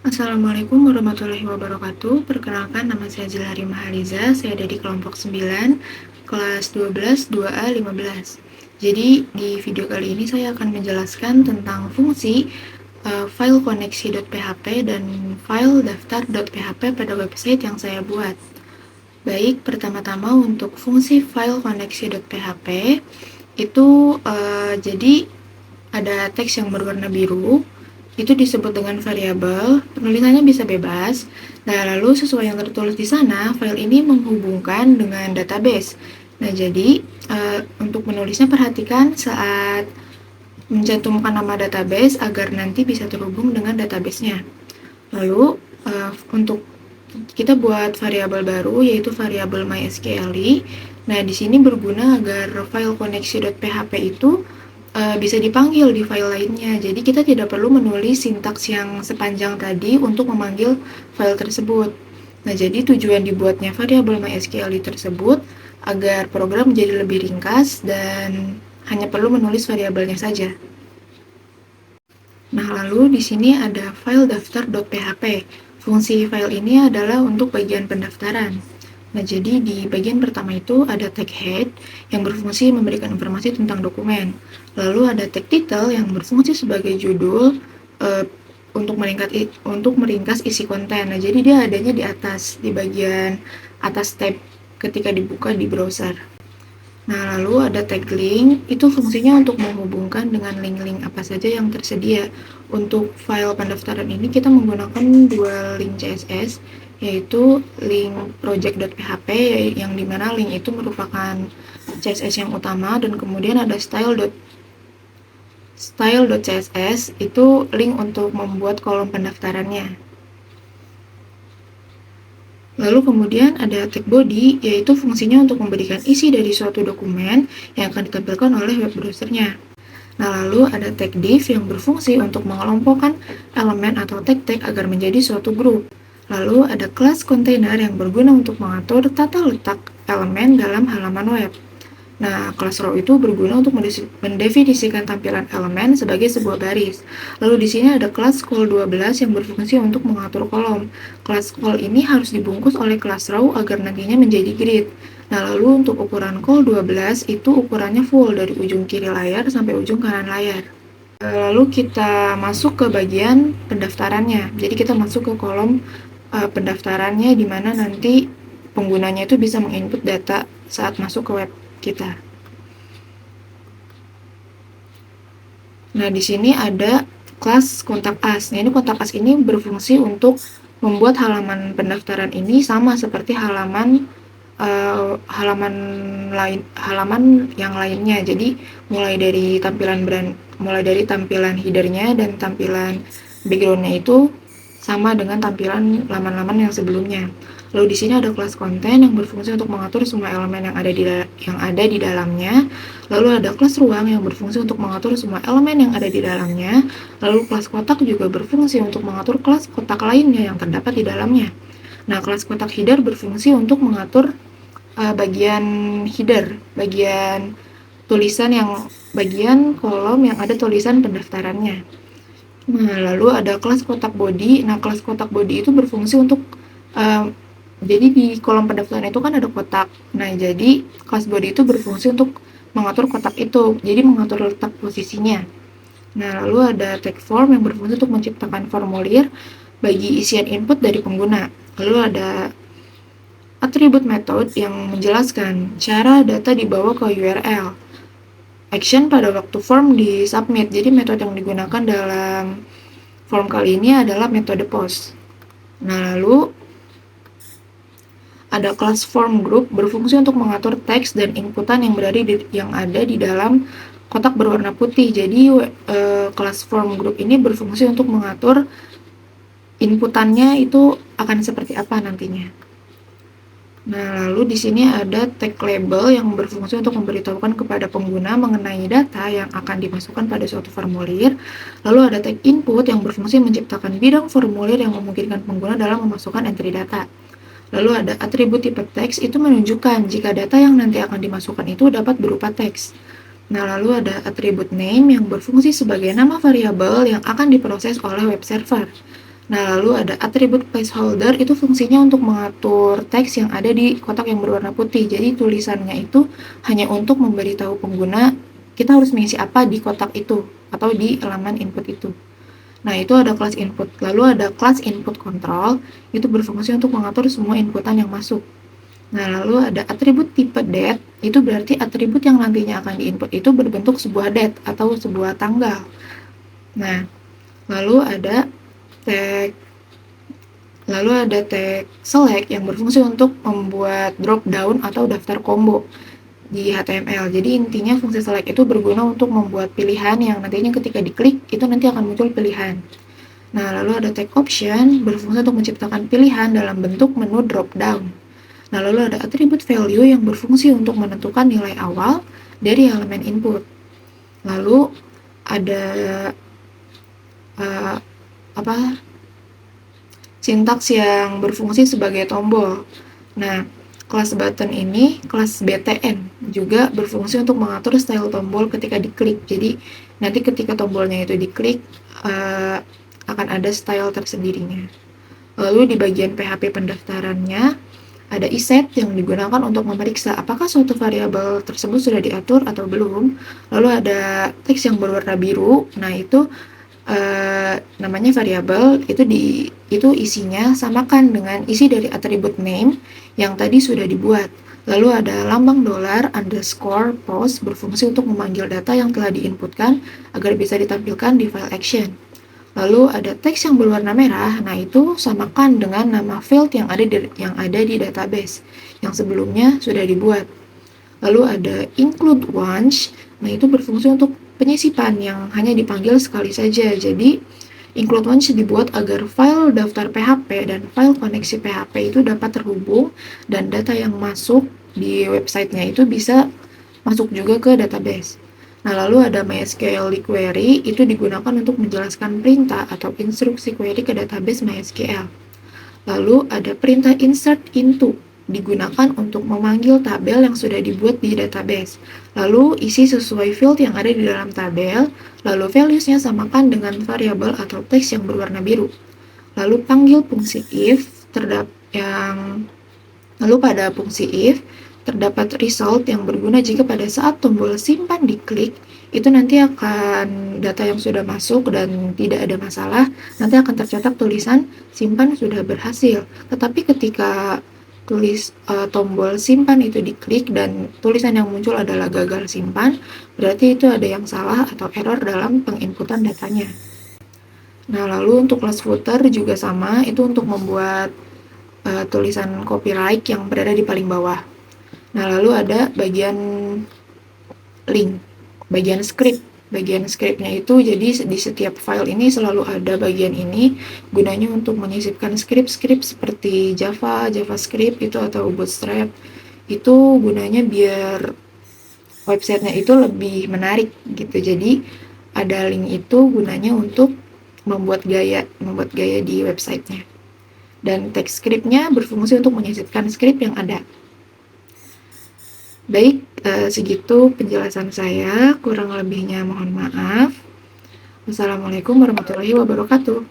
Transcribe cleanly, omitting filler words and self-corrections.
Assalamualaikum warahmatullahi wabarakatuh. Perkenalkan, nama saya Zilhari Mahaliza. Saya ada di kelompok 9, kelas 12, 2A, 15. Jadi, di video kali ini saya akan menjelaskan tentang fungsi file koneksi.php dan file daftar.php pada website yang saya buat. Baik, pertama-tama untuk fungsi file koneksi.php itu jadi ada teks yang berwarna biru, itu disebut dengan variabel, penulisannya bisa bebas. Nah, lalu sesuai yang tertulis di sana, file ini menghubungkan dengan database. Nah, jadi untuk menulisnya perhatikan saat mencantumkan nama database agar nanti bisa terhubung dengan database-nya. Lalu untuk kita buat variabel baru yaitu variabel mysqli. Nah, di sini berguna agar file koneksi.php itu bisa dipanggil di file lainnya. Jadi kita tidak perlu menulis sintaks yang sepanjang tadi untuk memanggil file tersebut. Nah, jadi tujuan dibuatnya variabel mysqli tersebut agar program menjadi lebih ringkas dan hanya perlu menulis variabelnya saja. Nah, lalu di sini ada file daftar.php. Fungsi file ini adalah untuk bagian pendaftaran. Nah, jadi di bagian pertama itu ada tag head yang berfungsi memberikan informasi tentang dokumen. Lalu ada tag title yang berfungsi sebagai judul untuk meringkas isi konten. Nah, jadi dia adanya di atas, di bagian atas tab ketika dibuka di browser. Nah, lalu ada tag link, itu fungsinya untuk menghubungkan dengan link-link apa saja yang tersedia. Untuk file pendaftaran ini kita menggunakan dua link CSS, yaitu link project.php, yang dimana link itu merupakan CSS yang utama, dan kemudian ada style.css, itu link untuk membuat kolom pendaftarannya. Lalu kemudian ada tag body, yaitu fungsinya untuk memberikan isi dari suatu dokumen yang akan ditampilkan oleh web browsernya. Nah, lalu ada tag div yang berfungsi untuk mengelompokkan elemen atau tag-tag agar menjadi suatu grup. Lalu ada class container yang berguna untuk mengatur tata letak elemen dalam halaman web. Nah, kelas row itu berguna untuk mendefinisikan tampilan elemen sebagai sebuah baris. Lalu di sini ada kelas call 12 yang berfungsi untuk mengatur kolom. Kelas call ini harus dibungkus oleh kelas row agar nantinya menjadi grid. Nah, lalu untuk ukuran call 12 itu ukurannya full dari ujung kiri layar sampai ujung kanan layar. Lalu kita masuk ke bagian pendaftarannya. Jadi kita masuk ke kolom pendaftarannya di mana nanti penggunanya itu bisa menginput data saat masuk ke web kita. Nah, di sini ada kelas kontak us. Nah, ini kontak us ini berfungsi untuk membuat halaman pendaftaran ini sama seperti halaman yang lainnya. Jadi mulai dari tampilan headernya dan tampilan backgroundnya itu sama dengan tampilan laman-laman yang sebelumnya. Lalu di sini ada kelas konten yang berfungsi untuk mengatur semua elemen yang ada di dalamnya. Lalu ada kelas ruang yang berfungsi untuk mengatur semua elemen yang ada di dalamnya. Lalu kelas kotak juga berfungsi untuk mengatur kelas kotak lainnya yang terdapat di dalamnya. Nah, kelas kotak header berfungsi untuk mengatur bagian header, bagian kolom yang ada tulisan pendaftarannya. Nah, lalu ada kelas kotak body. Nah, kelas kotak body itu berfungsi untuk jadi di kolom pendaftaran itu kan ada kotak. Nah, jadi kelas body itu berfungsi untuk mengatur kotak itu, jadi mengatur letak posisinya. Nah, lalu ada tag form yang berfungsi untuk menciptakan formulir bagi isian input dari pengguna. Lalu ada atribut method yang menjelaskan cara data dibawa ke URL. Action pada waktu form di submit. Jadi metode yang digunakan dalam form kali ini adalah metode post. Nah, lalu ada kelas form group berfungsi untuk mengatur teks dan inputan yang ada di dalam kotak berwarna putih. Jadi kelas form group ini berfungsi untuk mengatur inputannya itu akan seperti apa nantinya. Nah, lalu di sini ada tag label yang berfungsi untuk memberitahukan kepada pengguna mengenai data yang akan dimasukkan pada suatu formulir. Lalu ada tag input yang berfungsi menciptakan bidang formulir yang memungkinkan pengguna dalam memasukkan entry data. Lalu ada atribut tipe teks, itu menunjukkan jika data yang nanti akan dimasukkan itu dapat berupa teks. Nah, lalu ada atribut name yang berfungsi sebagai nama variabel yang akan diproses oleh web server. Nah, lalu ada atribut placeholder, itu fungsinya untuk mengatur teks yang ada di kotak yang berwarna putih. Jadi tulisannya itu hanya untuk memberitahu pengguna kita harus mengisi apa di kotak itu atau di halaman input itu. Nah, itu ada kelas input. Lalu ada kelas input control, itu berfungsi untuk mengatur semua inputan yang masuk. Nah, lalu ada atribut tipe date, itu berarti atribut yang nantinya akan diinput itu berbentuk sebuah date atau sebuah tanggal. Nah, lalu ada tag select yang berfungsi untuk membuat drop down atau daftar combo di HTML. Jadi intinya fungsi select itu berguna untuk membuat pilihan yang nantinya ketika diklik itu nanti akan muncul pilihan. Nah, lalu ada tag option berfungsi untuk menciptakan pilihan dalam bentuk menu drop down. Nah, lalu ada atribut value yang berfungsi untuk menentukan nilai awal dari elemen input. Lalu ada sintaks yang berfungsi sebagai tombol. Nah, kelas button ini, kelas BTN, juga berfungsi untuk mengatur style tombol ketika diklik. Jadi, nanti ketika tombolnya itu diklik, akan ada style tersendirinya. Lalu di bagian PHP pendaftarannya, ada iset yang digunakan untuk memeriksa apakah suatu variabel tersebut sudah diatur atau belum. Lalu ada teks yang berwarna biru, nah itu namanya variabel, itu isinya samakan dengan isi dari atribut name yang tadi sudah dibuat. Lalu ada lambang $_ post berfungsi untuk memanggil data yang telah diinputkan agar bisa ditampilkan di file action. Lalu ada teks yang berwarna merah, nah itu samakan dengan nama field yang ada di database yang sebelumnya sudah dibuat. Lalu ada include once, nah itu berfungsi untuk penyisipan yang hanya dipanggil sekali saja. Jadi include once dibuat agar file daftar PHP dan file koneksi PHP itu dapat terhubung dan data yang masuk di websitenya itu bisa masuk juga ke database. Nah, lalu ada MySQL query, itu digunakan untuk menjelaskan perintah atau instruksi query ke database MySQL. Lalu ada perintah insert into, digunakan untuk memanggil tabel yang sudah dibuat di database. Lalu isi sesuai field yang ada di dalam tabel, lalu values-nya samakan dengan variabel atau teks yang berwarna biru. Lalu panggil fungsi if, lalu pada fungsi if, terdapat result yang berguna jika pada saat tombol simpan diklik, itu nanti akan data yang sudah masuk dan tidak ada masalah, nanti akan tercetak tulisan simpan sudah berhasil. Tetapi ketika tombol simpan itu diklik dan tulisan yang muncul adalah gagal simpan, berarti itu ada yang salah atau error dalam penginputan datanya. Nah, lalu untuk kelas footer juga sama, itu untuk membuat tulisan copyright yang berada di paling bawah. Nah, lalu ada bagian link, bagian script. Bagian scriptnya itu jadi di setiap file ini selalu ada bagian ini, gunanya untuk menyisipkan script-script seperti Java, JavaScript itu atau Bootstrap. Itu gunanya biar websitenya itu lebih menarik gitu. Jadi ada link itu gunanya untuk membuat gaya di websitenya. Dan teks scriptnya berfungsi untuk menyisipkan script yang ada. Baik, segitu penjelasan saya, kurang lebihnya mohon maaf. Wassalamualaikum warahmatullahi wabarakatuh.